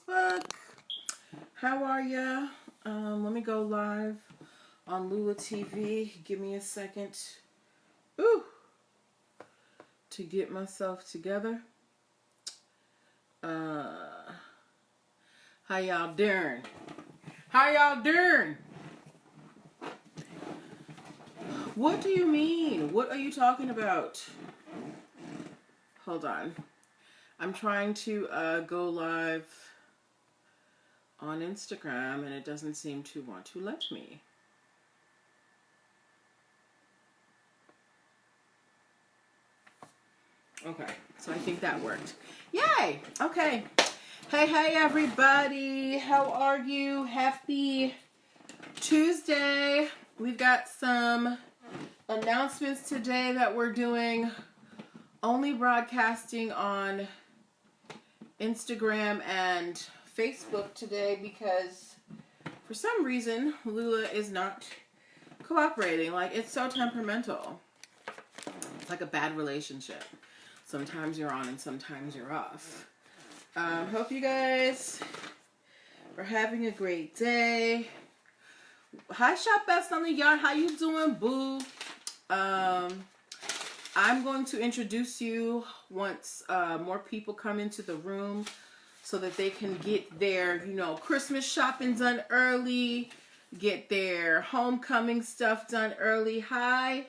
Facebook. How are ya? Let me go live on Lula TV. Give me a second. Ooh, to get myself together. How y'all doing? How y'all doing? What do you mean? What are you talking about? Hold on. I'm trying to go live on Instagram and it doesn't seem to want to let me. Okay, so I think that worked. Yay! Okay. Hey everybody. How are you? Happy Tuesday. We've got some announcements today that we're doing. Only broadcasting on Instagram and Facebook today because for some reason Lula is not cooperating. Like, it's so temperamental. It's like a bad relationship. Sometimes you're on and sometimes you're off. Hope you guys are having a great day. Hi, Shop Best on the Yard. How you doing, boo? I'm going to introduce you once more people come into the room so that they can get their, Christmas shopping done early, get their homecoming stuff done early. Hi,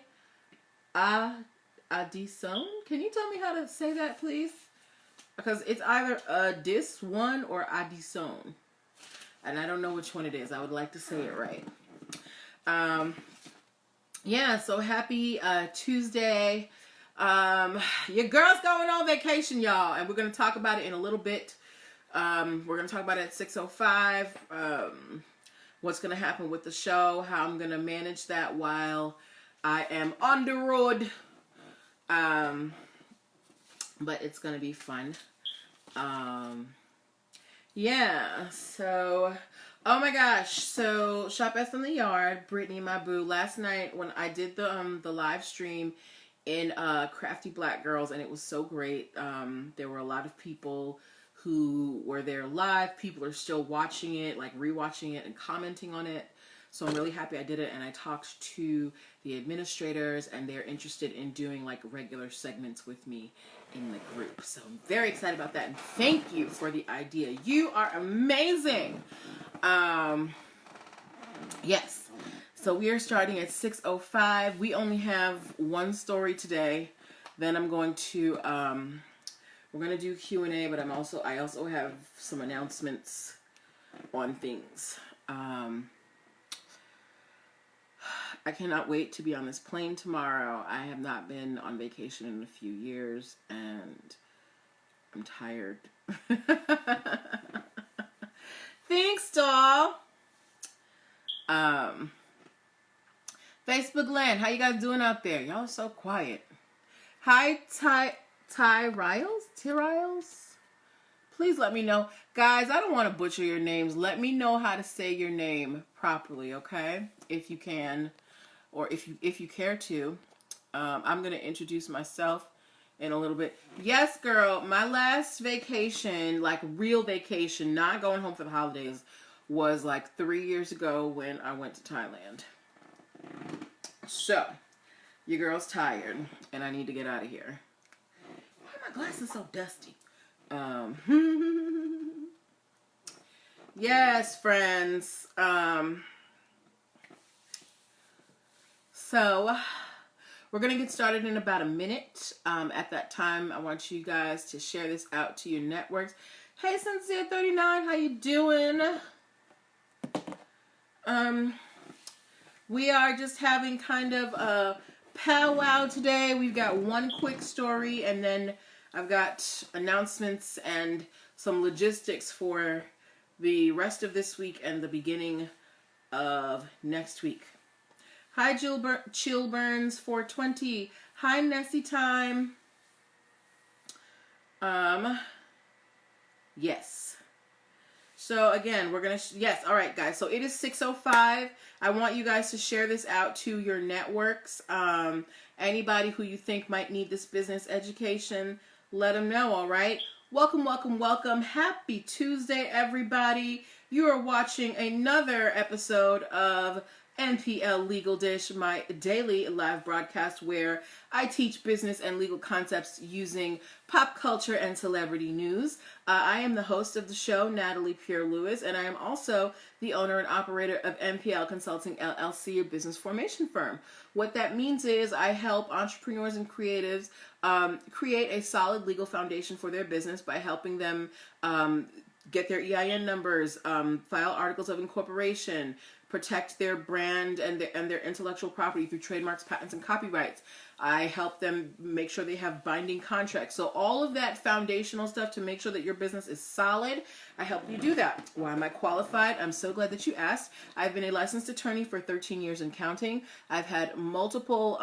Adison. Can you tell me how to say that, please? Because it's either Adis1 or Adison. And I don't know which one it is. I would like to say it right. Yeah, so happy Tuesday. Your girl's going on vacation, y'all. And we're going to talk about it in a little bit. We're going to talk about it at 6:05. What's going to happen with the show. How I'm going to manage that while I am on the road. But it's going to be fun. Yeah, so, oh my gosh, so Shop S in the Yard, Brittany, my boo, last night when I did the live stream in Crafty Black Girls, and it was so great. There were a lot of people who were there live. People are still watching it, like rewatching it and commenting on it. So I'm really happy I did it, and I talked to the administrators, and they're interested in doing like regular segments with me in the group. So I'm very excited about that, and thank you for the idea. You are amazing. Yes. So we are starting at 6:05. We only have one story today. Then I'm going to we're going to do Q&A, but I also have some announcements on things. I cannot wait to be on this plane tomorrow. I have not been on vacation in a few years, and I'm tired. Thanks, doll. Facebook land, how you guys doing out there? Y'all are so quiet. Hi, Ty Riles? Please let me know. Guys, I don't want to butcher your names. Let me know how to say your name properly, okay? If you can. Or if you care to. I'm going to introduce myself in a little bit. Yes, girl, my last vacation, like real vacation, not going home for the holidays, was like 3 years ago when I went to Thailand. So, your girl's tired, and I need to get out of here. Why are my glasses so dusty? Yes, friends. So, we're going to get started in about a minute. At that time, I want you guys to share this out to your networks. Hey, Sincere39, how you doing? We are just having kind of a powwow today. We've got one quick story, and then I've got announcements and some logistics for the rest of this week and the beginning of next week. Hi, Chillburns 420. Hi, Nessie Time. Yes. So again, we're gonna yes. All right, guys. So it is 6:05. I want you guys to share this out to your networks. Anybody who you think might need this business education, let them know. All right. Welcome, welcome, welcome. Happy Tuesday, everybody. You are watching another episode of NPL Legal Dish, my daily live broadcast where I teach business and legal concepts using pop culture and celebrity news. I am the host of the show, Natalie Pierre-Lewis, and I am also the owner and operator of NPL Consulting LLC, a business formation firm. What that means is I help entrepreneurs and creatives create a solid legal foundation for their business by helping them get their EIN numbers, file articles of incorporation, protect their brand and their intellectual property through trademarks, patents, and copyrights. I help them make sure they have binding contracts. So all of that foundational stuff to make sure that your business is solid, I help you do that. Why am I qualified? I'm so glad that you asked. I've been a licensed attorney for 13 years and counting. I've had multiple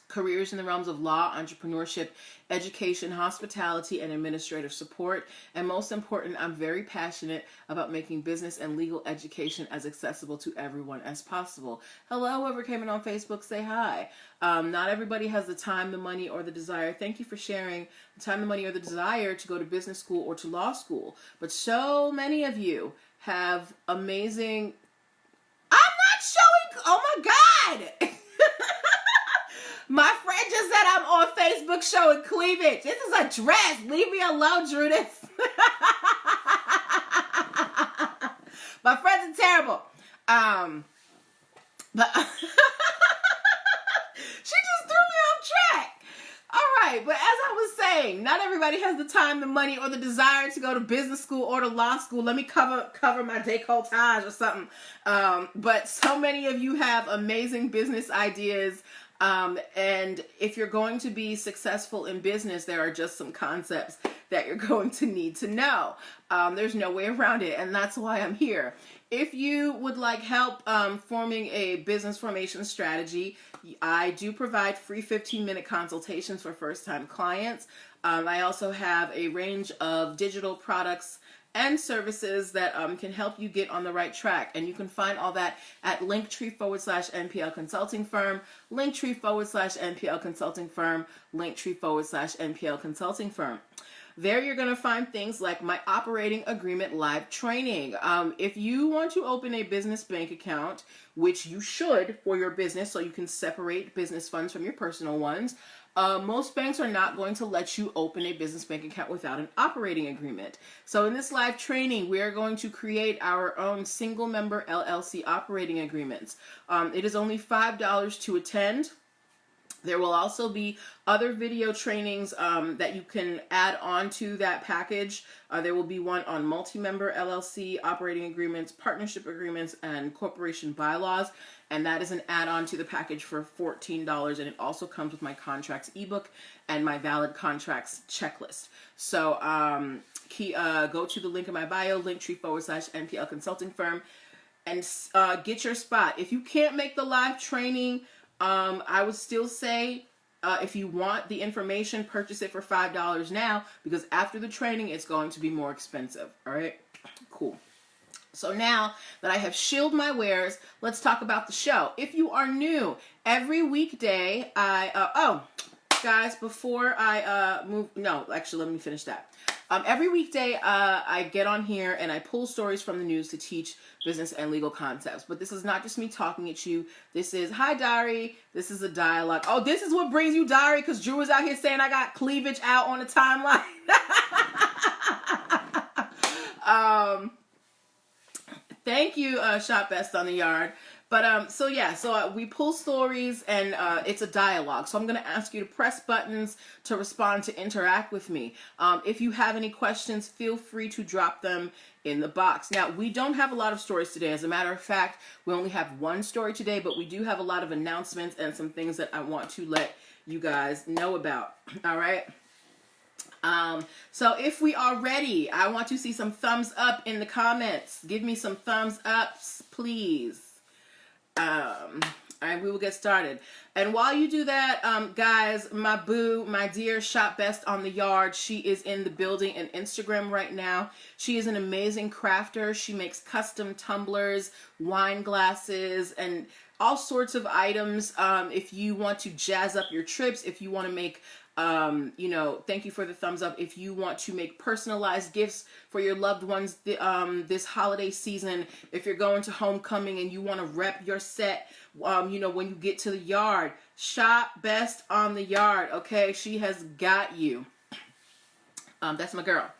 careers in the realms of law, entrepreneurship, education, hospitality, and administrative support. And most important, I'm very passionate about making business and legal education as accessible to everyone as possible. Hello, whoever came in on Facebook, say hi. Not everybody has the time, the money, or the desire. Thank you for sharing the time, the money, or the desire to go to business school or to law school. But so many of you have amazing... I'm not showing... Oh my God! My friend just said I'm on Facebook showing cleavage. This is a dress. Leave me alone, Judith. My friends are terrible. But she just threw me off track. All right, but as I was saying, not everybody has the time, the money, or the desire to go to business school or to law school. Let me cover my décolletage or something. But so many of you have amazing business ideas. And if you're going to be successful in business, there are just some concepts that you're going to need to know. There's no way around it, and that's why I'm here. If you would like help forming a business formation strategy, I do provide free 15-minute consultations for first-time clients. I also have a range of digital products and services that can help you get on the right track. And you can find all that at linktr.ee/NPL Consulting Firm, linktr.ee/NPL Consulting Firm, linktr.ee/NPL Consulting Firm. There you're going to find things like my operating agreement live training. If you want to open a business bank account, which you should for your business so you can separate business funds from your personal ones, most banks are not going to let you open a business bank account without an operating agreement. So in this live training, we are going to create our own single member LLC operating agreements. It is only $5 to attend. There will also be other video trainings that you can add on to that package. There will be one on multi-member LLC operating agreements, partnership agreements, and corporation bylaws. And that is an add-on to the package for $14. And it also comes with my contracts ebook and my valid contracts checklist. So go to the link in my bio, linktree/NPL Consulting Firm, and get your spot. If you can't make the live training, I would still say, if you want the information, purchase it for $5 now, because after the training, it's going to be more expensive. All right, cool. So now that I have shilled my wares, let's talk about the show. If you are new, every weekday, guys, before I let me finish that. Every weekday, I get on here and I pull stories from the news to teach business and legal concepts. But this is not just me talking at you. This is, hi, Diary. This is a dialogue. Oh, this is what brings you, Diary, because Drew is out here saying I got cleavage out on the timeline. Thank you, Shop Best on the Yard. But so we pull stories and it's a dialogue. So I'm going to ask you to press buttons to respond, to interact with me. If you have any questions, feel free to drop them in the box. Now, we don't have a lot of stories today. As a matter of fact, we only have one story today, but we do have a lot of announcements and some things that I want to let you guys know about. All right. So if we are ready, I want to see some thumbs up in the comments. Give me some thumbs ups, please. All right, we will get started. And while you do that, guys, my boo, my dear Shop Best on the Yard, she is in the building and Instagram right now. She is an amazing crafter. She makes custom tumblers, wine glasses, and all sorts of items. If you want to jazz up your trips, if you want to make You know, thank you for the thumbs up. If you want to make personalized gifts for your loved ones this holiday season, if you're going to homecoming and you want to rep your set, you know, when you get to the yard, shop Best on the Yard, okay? She has got you. That's my girl.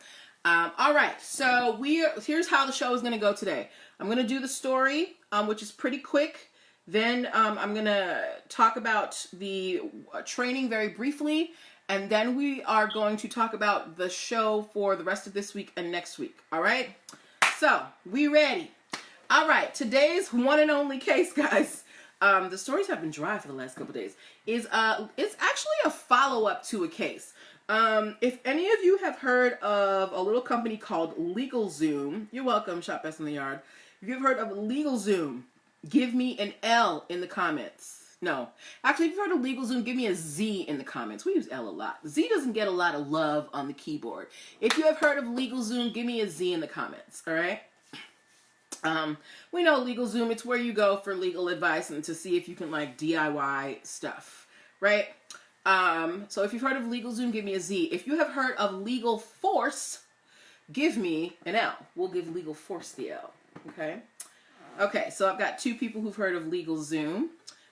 All right, so here's how the show is going to go today. I'm going to do the story, which is pretty quick. Then I'm going to talk about the training very briefly, and then we are going to talk about the show for the rest of this week and next week. All right? So, we ready? All right, today's one and only case, guys. The stories have been dry for the last couple days. It's actually a follow-up to a case. If any of you have heard of a little company called LegalZoom, you're welcome, Shop Best in the Yard. If you've heard of LegalZoom, give me an L in the comments. No. Actually, if you've heard of LegalZoom, give me a Z in the comments. We use L a lot. Z doesn't get a lot of love on the keyboard. If you have heard of LegalZoom, give me a Z in the comments, all right? We know LegalZoom, it's where you go for legal advice and to see if you can, like, DIY stuff, right? So if you've heard of LegalZoom, give me a Z. If you have heard of Legal Force, give me an L. We'll give Legal Force the L, okay? Okay, so I've got 2 people who've heard of LegalZoom,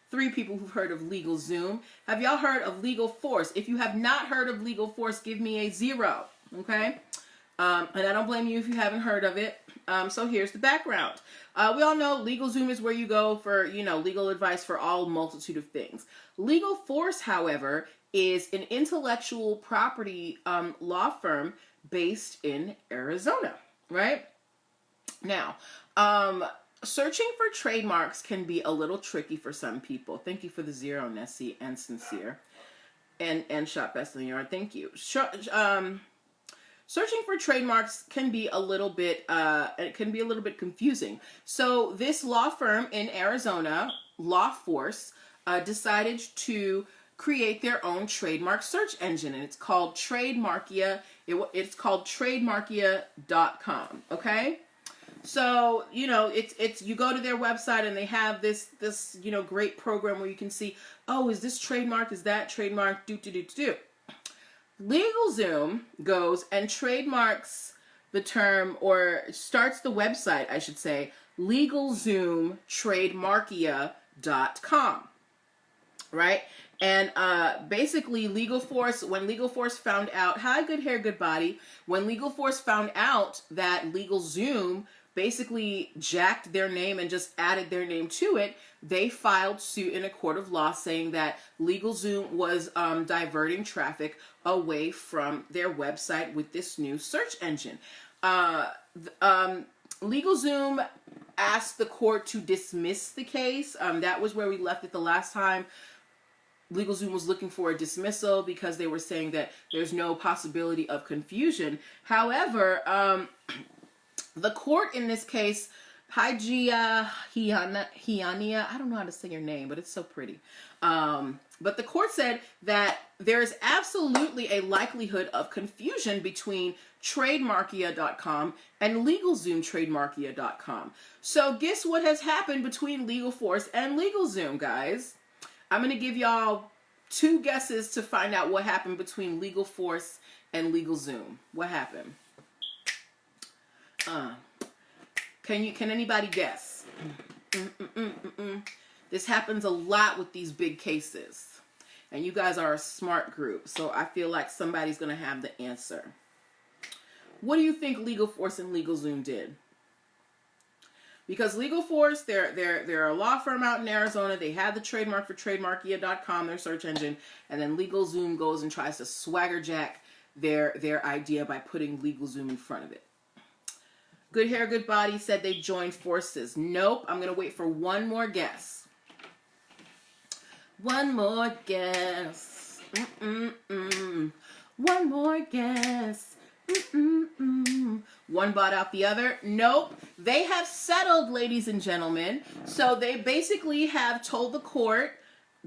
3 people who've heard of LegalZoom. Have y'all heard of Legal Force? If you have not heard of Legal Force, give me a 0, okay? And I don't blame you if you haven't heard of it. So here's the background. We all know LegalZoom is where you go for, you know, legal advice for all multitude of things. Legal Force, however, is an intellectual property law firm based in Arizona, right? Now, searching for trademarks can be a little tricky for some people. Thank you for the 0, Nessie and Sincere. And Shop Best in the Yard. Thank you. Searching for trademarks can be a little bit confusing. So this law firm in Arizona, Law Force, decided to create their own trademark search engine, and it's called Trademarkia. It's called Trademarkia.com. Okay. So, you know, it's you go to their website and they have this you know, great program where you can see, oh, is this trademark? Is that trademark? Do. LegalZoom goes and trademarks the term, or starts the website, I should say, LegalZoomTrademarkia.com, right? And basically Legal Force, when Legal Force found out, hi, good hair, good body, when Legal Force found out that LegalZoom basically jacked their name and just added their name to it, they filed suit in a court of law saying that LegalZoom was diverting traffic away from their website with this new search engine. LegalZoom asked the court to dismiss the case. That was where we left it the last time. LegalZoom was looking for a dismissal because they were saying that there's no possibility of confusion. However, the court in this case, Hiania, I don't know how to say your name, but it's so pretty. But the court said that there is absolutely a likelihood of confusion between Trademarkia.com and LegalZoomTrademarkia.com. So guess what has happened between Legal Force and LegalZoom, guys? I'm going to give y'all 2 guesses to find out what happened between Legal Force and LegalZoom. What happened? Can anybody guess? This happens a lot with these big cases. And you guys are a smart group, so I feel like somebody's going to have the answer. What do you think Legal Force and LegalZoom did? Because Legal Force, they're a law firm out in Arizona. They had the trademark for Trademarkia.com, their search engine, and then LegalZoom goes and tries to swagger jack their idea by putting LegalZoom in front of it. Good Hair, Good Body said they joined forces. Nope. I'm going to wait for one more guess. One more guess. One more guess. One bought out the other. Nope. They have settled, ladies and gentlemen. So they basically have told the court,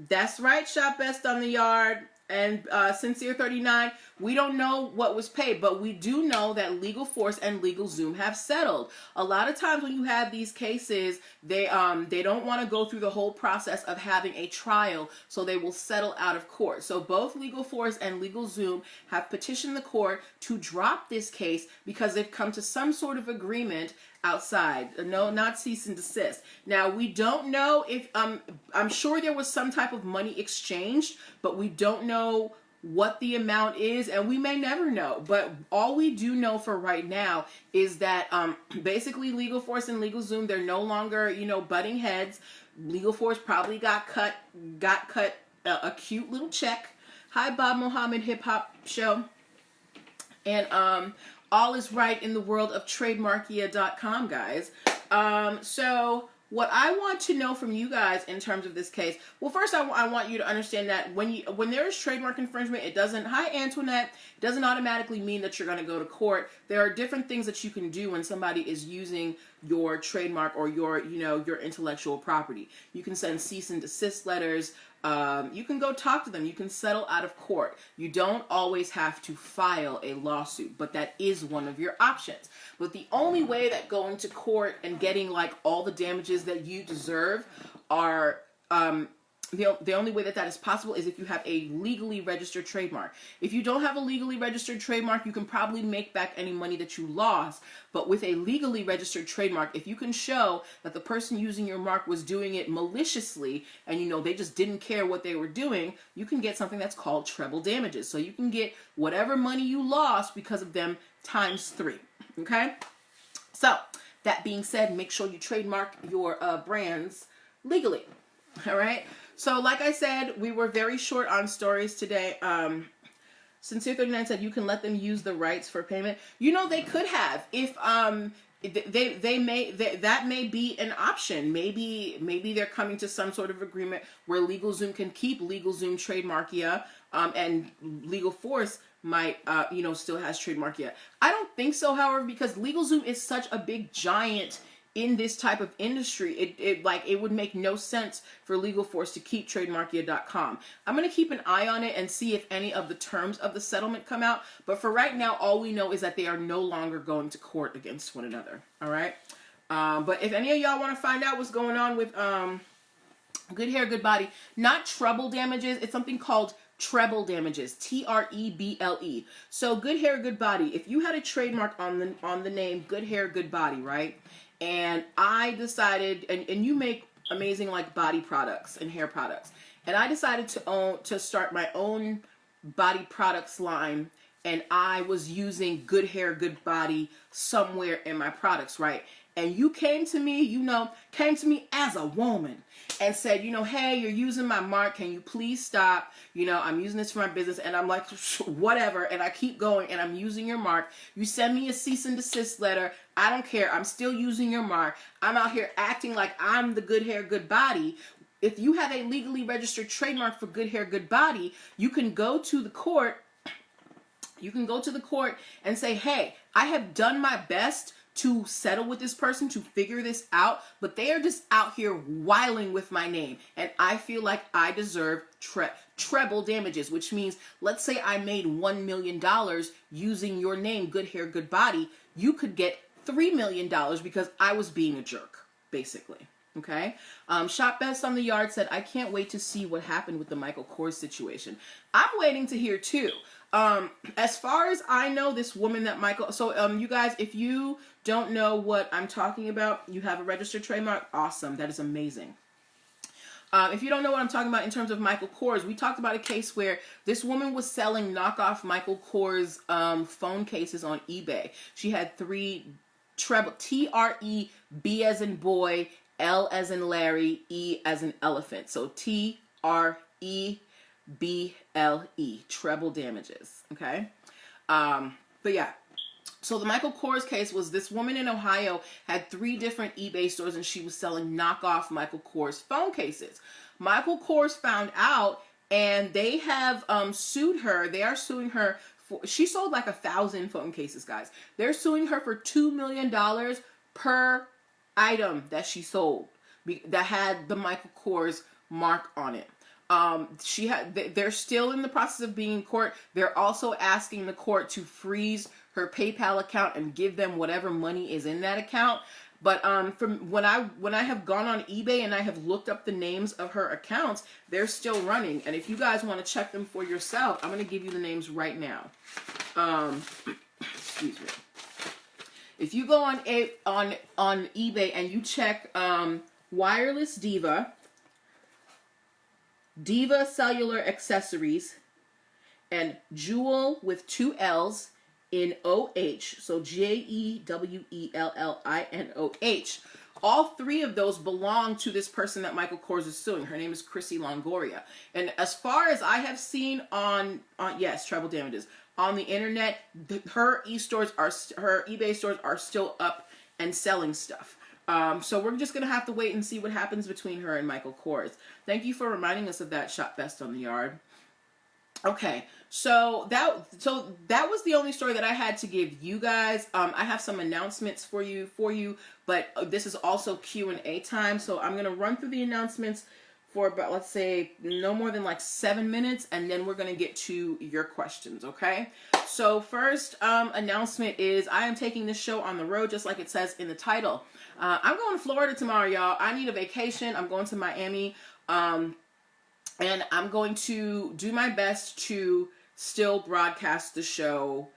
that's right, Shop Best on the Yard. and Sincere 39, we don't know what was paid, but we do know that Legal Force and LegalZoom have settled. A lot of times when you have these cases, they don't want to go through the whole process of having a trial, so they will settle out of court. So both Legal Force and LegalZoom have petitioned the court to drop this case because they've come to some sort of agreement outside. No, not cease and desist. Now, we don't know if, I'm sure there was some type of money exchanged, but we don't know what the amount is, and we may never know. But all we do know for right now is that basically Legal Force and LegalZoom, they're no longer, butting heads. Legal Force probably got cut a cute little check. Hi, Bob Mohammed Hip Hop Show. And all is right in the world of trademarkia.com, guys. So what I want to know from you guys in terms of this case, well, first I want you to understand that when there is trademark infringement, it doesn't, hi Antoinette, it doesn't automatically mean that you're going to go to court. There are different things that you can do when somebody is using your trademark or your intellectual property. You can send cease and desist letters. You can go talk to them. You can settle out of court. You don't always have to file a lawsuit, but that is one of your options. But the only way that going to court and getting like all the damages that you deserve are, the only way that that is possible is if you have a legally registered trademark. If you don't have a legally registered trademark, you can probably make back any money that you lost. But with a legally registered trademark, if you can show that the person using your mark was doing it maliciously and they just didn't care what they were doing, you can get something that's called treble damages. So you can get whatever money you lost because of them times 3. Okay? So that being said, make sure you trademark your brands legally. All right? So like I said, we were very short on stories today. Sincere 39 said you can let them use the rights for payment. They could have if that may be an option. Maybe they're coming to some sort of agreement where LegalZoom can keep LegalZoom Trademarkia, and Legal Force might still has Trademarkia. I don't think so, however, because LegalZoom is such a big giant in this type of industry, it would make no sense for Legal Force to keep trademarkia.com. I'm going to keep an eye on it and see if any of the terms of the settlement come out. But for right now, all we know is that they are no longer going to court against one another. All right. But if any of y'all want to find out what's going on with Good Hair, Good Body, not treble damages, it's something called treble damages, Treble. So Good Hair, Good Body, if you had a trademark on the name Good Hair, Good Body, right? And I decided, and you make amazing like body products and hair products, and I decided to start my own body products line, and I was using Good Hair, Good Body somewhere in my products, right? And you came to me as a woman and said, hey, you're using my mark. Can you please stop? I'm using this for my business. And I'm like, whatever. And I keep going and I'm using your mark. You send me a cease and desist letter. I don't care. I'm still using your mark. I'm out here acting like I'm the Good Hair, Good Body. If you have a legally registered trademark for Good Hair, Good Body, you can go to the court. You can go to the court and say, hey, I have done my best to settle with this person, to figure this out, but they are just out here whiling with my name, and I feel like I deserve treble damages, which means, let's say I made $1 million using your name, Good Hair, Good Body, you could get $3 million because I was being a jerk, basically. Okay? Shop Best on the Yard said, I can't wait to see what happened with the Michael Kors situation. I'm waiting to hear too. As far as I know, this woman that Michael, so you guys, if you don't know what I'm talking about, you have a registered trademark, awesome, that is amazing. If you don't know what I'm talking about in terms of Michael Kors, we talked about a case where this woman was selling knockoff Michael Kors phone cases on eBay. She had 3 treble, T-R-E-B as in boy, L as in Larry, E as in elephant. So T-R-E-B-L-E, treble damages, okay? But yeah. So the Michael Kors case was this woman in Ohio had 3 different eBay stores and she was selling knockoff Michael Kors phone cases. Michael Kors found out and they have sued her. They are suing her for, she sold like 1,000 phone cases, guys. They're suing her for $2 million per item that she sold that had the Michael Kors mark on it. They're still in the process of being in court. They're also asking the court to freeze her PayPal account and give them whatever money is in that account. But from when I have gone on eBay and I have looked up the names of her accounts, they're still running. And if you guys want to check them for yourself, I'm going to give you the names right now. Excuse me. If you go on eBay and you check Wireless Diva, Diva Cellular Accessories, and Jewel with 2 L's in OH, so JEWELLINOH. All 3 of those belong to this person that Michael Kors is suing. Her name is Chrissy Longoria. And as far as I have seen on yes, treble damages on the internet, her eBay stores are still up and selling stuff. So we're just gonna have to wait and see what happens between her and Michael Kors. Thank you for reminding us of that, Shop Best on the Yard. Okay, so that was the only story that I had to give you guys. I have some announcements for you, but this is also Q&A time. So I'm gonna run through the announcements for about, let's say, no more than like 7 minutes, and then we're gonna get to your questions. Okay. So first announcement is I am taking this show on the road, just like it says in the title. I'm going to Florida tomorrow, y'all. I need a vacation. I'm going to Miami. And I'm going to do my best to still broadcast the show,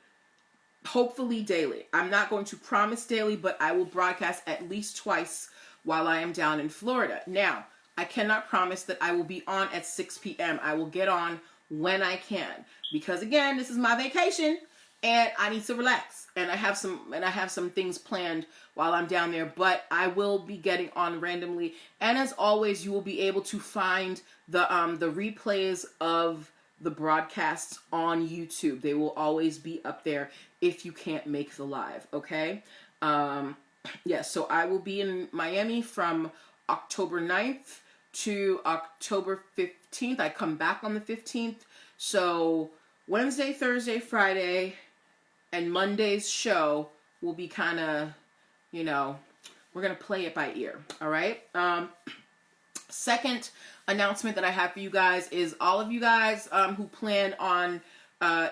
hopefully daily. I'm not going to promise daily, but I will broadcast at least twice while I am down in Florida. Now, I cannot promise that I will be on at 6 p.m. I will get on when I can, because again, this is my vacation and I need to relax. And I have some things planned while I'm down there, but I will be getting on randomly. And as always, you will be able to find the replays of the broadcasts on YouTube. They will always be up there if you can't make the live, okay? Yes, so I will be in Miami from October 9th to October 15th. I come back on the 15th. So Wednesday, Thursday, Friday, and Monday's show will be kind of, you know, we're going to play it by ear. All right. Second announcement that I have for you guys is all of you guys who plan on,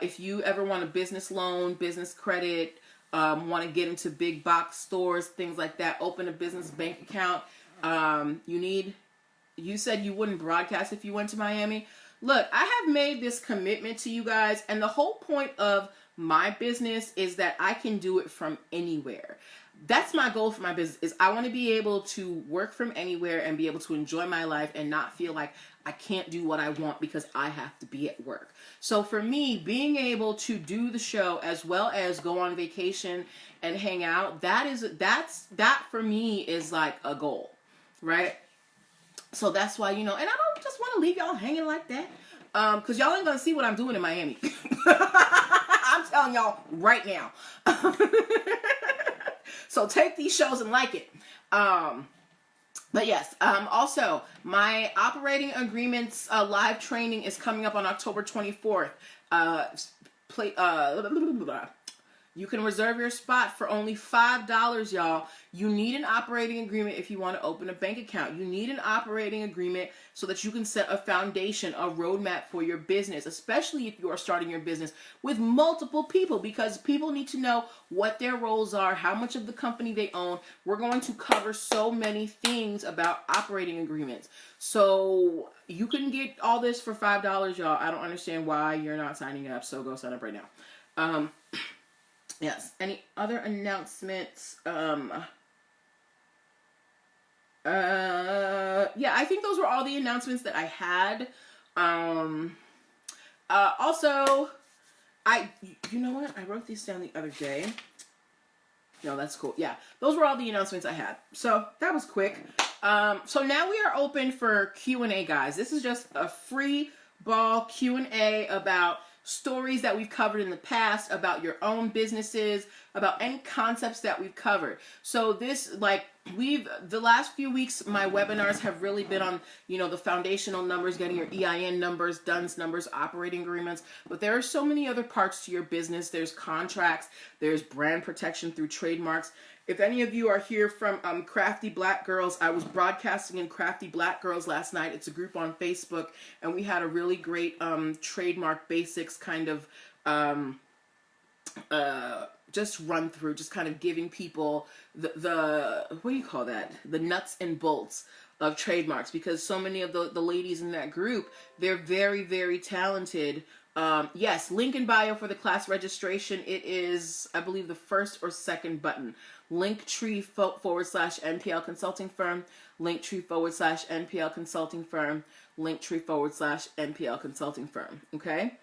if you ever want a business loan, business credit, want to get into big box stores, things like that, open a business bank account. You said you wouldn't broadcast if you went to Miami. Look, I have made this commitment to you guys, and the whole point of my business is that I can do it from anywhere. That's my goal for my business, is I want to be able to work from anywhere and be able to enjoy my life and not feel like I can't do what I want because I have to be at work. So for me, being able to do the show as well as go on vacation and hang out, that for me is like a goal, right? So that's why, you know, and I don't just want to leave y'all hanging like that, because y'all ain't gonna see what I'm doing in Miami. I'm telling y'all right now. So take these shows and like it. But yes, also my operating agreements live training is coming up on October 24th. You can reserve your spot for only $5, y'all. You need an operating agreement if you want to open a bank account. You need an operating agreement so that you can set a foundation, a roadmap for your business, especially if you are starting your business with multiple people, because people need to know what their roles are, how much of the company they own. We're going to cover so many things about operating agreements. So you can get all this for $5, y'all. I don't understand why you're not signing up, so go sign up right now. Yes. Any other announcements? Yeah, I think those were all the announcements that I had. Also, you know what? I wrote these down the other day. No, that's cool. Yeah, those were all the announcements I had. So that was quick. So now we are open for Q&A, guys. This is just a free ball Q&A about stories that we've covered in the past, about your own businesses, about any concepts that we've covered. So this, like, the last few weeks, my webinars have really been on, the foundational numbers, getting your EIN numbers, DUNS numbers, operating agreements. But there are so many other parts to your business. There's contracts, there's brand protection through trademarks. If any of you are here from Crafty Black Girls, I was broadcasting in Crafty Black Girls last night. It's a group on Facebook, and we had a really great trademark basics kind of just run through, just kind of giving people the what do you call that? The nuts and bolts of trademarks, because so many of the ladies in that group, they're very, very talented. Yes, link in bio for the class registration. It is, I believe, the first or second button. Linktree/NPL Consulting Firm, Linktree/NPL Consulting Firm, Linktree/NPL Consulting Firm. Okay?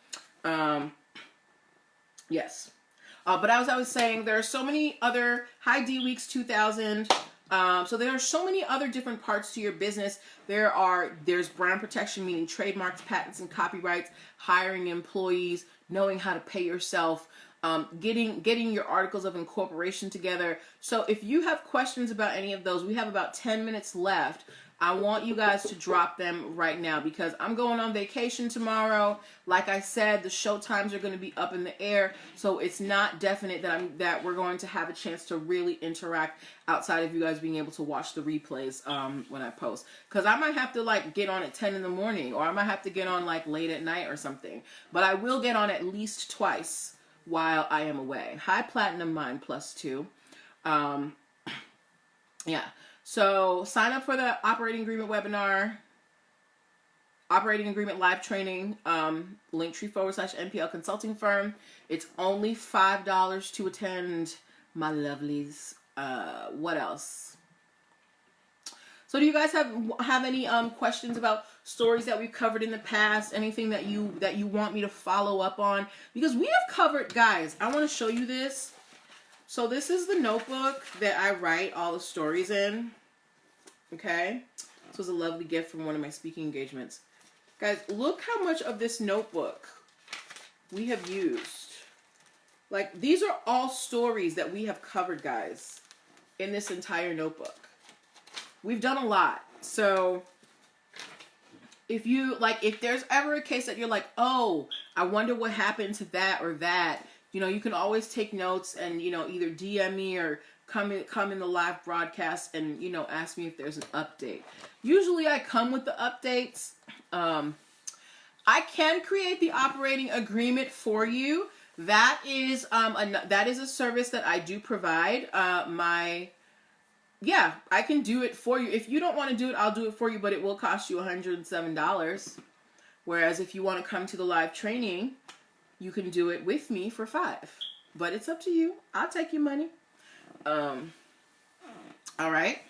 Yes. But as I was saying, there are so many other, hi D Weeks 2000. So there are so many other different parts to your business. There's brand protection, meaning trademarks, patents, and copyrights, hiring employees, knowing how to pay yourself, getting your articles of incorporation together. So if you have questions about any of those, we have about 10 minutes left. I want you guys to drop them right now, because I'm going on vacation tomorrow. Like I said, the show times are going to be up in the air, so it's not definite that we're going to have a chance to really interact outside of you guys being able to watch the replays when I post. Because I might have to get on at 10 in the morning, or I might have to get on late at night or something. But I will get on at least twice while I am away. Hi Platinum Mind +2. Yeah. So sign up for the operating agreement webinar, operating agreement live training, Linktree/NPL Consulting Firm. It's only $5 to attend, my lovelies. What else? So do you guys have any questions about stories that we've covered in the past? Anything that you want me to follow up on? Because we have covered, guys, I want to show you this. So this is the notebook that I write all the stories in. Okay? This was a lovely gift from one of my speaking engagements. Guys, look how much of this notebook we have used. These are all stories that we have covered, guys, in this entire notebook. We've done a lot. So if there's ever a case that you're like, oh, I wonder what happened to that or that, you can always take notes and, either DM me or come in the live broadcast and, ask me if there's an update. Usually I come with the updates. I can create the operating agreement for you. That is a service that I do provide. I can do it for you. If you don't want to do it, I'll do it for you, but it will cost you $107. Whereas if you want to come to the live training, you can do it with me for $5. But it's up to you. I'll take your money. All right.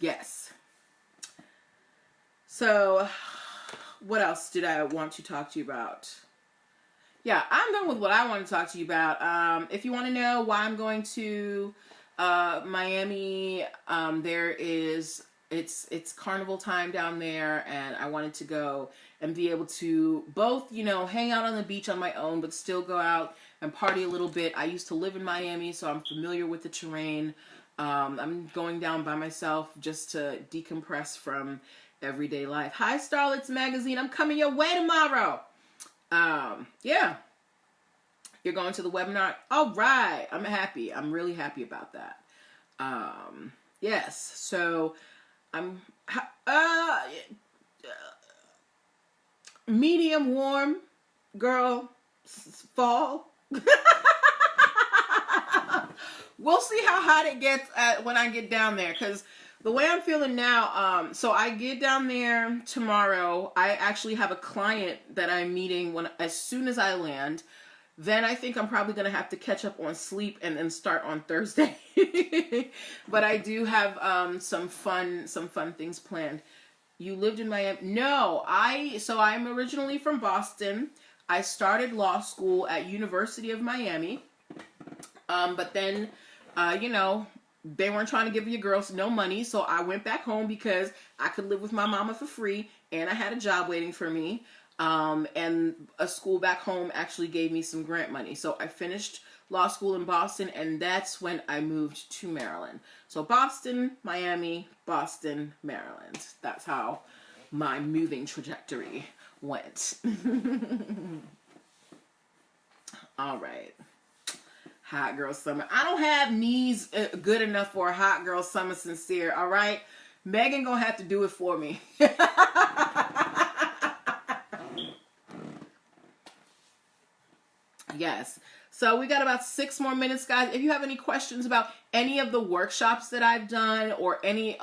Yes. So what else did I want to talk to you about? Yeah, I'm done with what I want to talk to you about. If you want to know why I'm going to Miami, it's carnival time down there, and I wanted to go and be able to both, hang out on the beach on my own, but still go out and party a little bit. I used to live in Miami, so I'm familiar with the terrain. I'm going down by myself just to decompress from everyday life. Hi, Starlets Magazine. I'm coming your way tomorrow. Yeah. You're going to the webinar? All right. I'm happy. I'm really happy about that. Yes. So I'm medium warm, girl, fall. We'll see how hot it gets when I get down there, because the way I'm feeling now, so I get down there tomorrow. I actually have a client that I'm meeting as soon as I land. Then I think I'm probably going to have to catch up on sleep and then start on Thursday. But I do have some fun things planned. You lived in Miami? No, I'm originally from Boston. I started law school at University of Miami. But then, they weren't trying to give you girls no money, so I went back home because I could live with my mama for free, and I had a job waiting for me. And a school back home actually gave me some grant money. So I finished law school in Boston, and that's when I moved to Maryland. So Boston, Miami, Boston, Maryland. That's how my moving trajectory went. All right. Hot girl summer. I don't have knees good enough for a hot girl summer sincere. All right. Megan gonna have to do it for me. Yes. So we got about 6 more minutes, guys. If you have any questions about any of the workshops that I've done, or any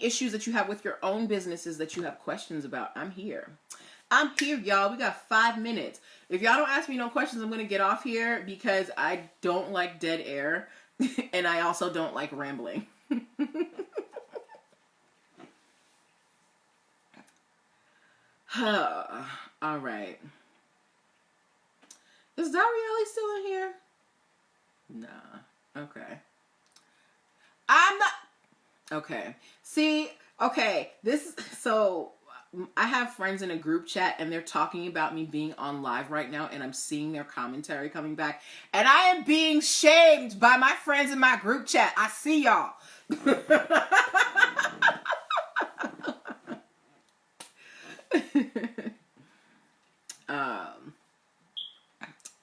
issues that you have with your own businesses that you have questions about, I'm here. I'm here, y'all. We got 5 minutes. If y'all don't ask me no questions, I'm going to get off here because I don't like dead air and I also don't like rambling. All right. Is Darielle still in here? Nah. Okay. I'm not. Okay. See, okay. So I have friends in a group chat and they're talking about me being on live right now, and I'm seeing their commentary coming back, and I am being shamed by my friends in my group chat. I see y'all.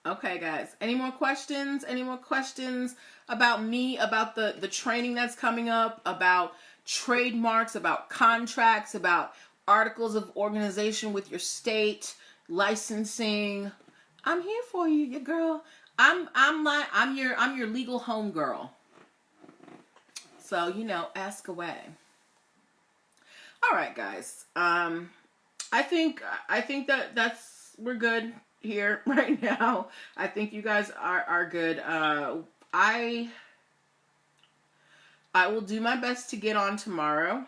Okay, guys. Any more questions? Any more questions about me, about the training that's coming up, about trademarks, about contracts, about articles of organization with your state, licensing? I'm here for you, your girl. I'm your legal home girl. So, ask away. All right, guys. I think we're good here right now. I think you guys are good. I will do my best to get on tomorrow.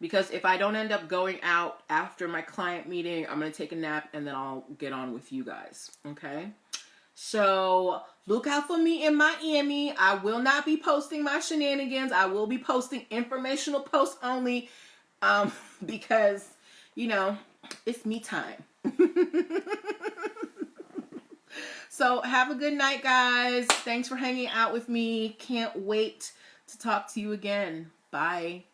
Because if I don't end up going out after my client meeting, I'm going to take a nap and then I'll get on with you guys. Okay? So look out for me in Miami. I will not be posting my shenanigans. I will be posting informational posts only, because, it's me time. So have a good night, guys. Thanks for hanging out with me. Can't wait to talk to you again. Bye.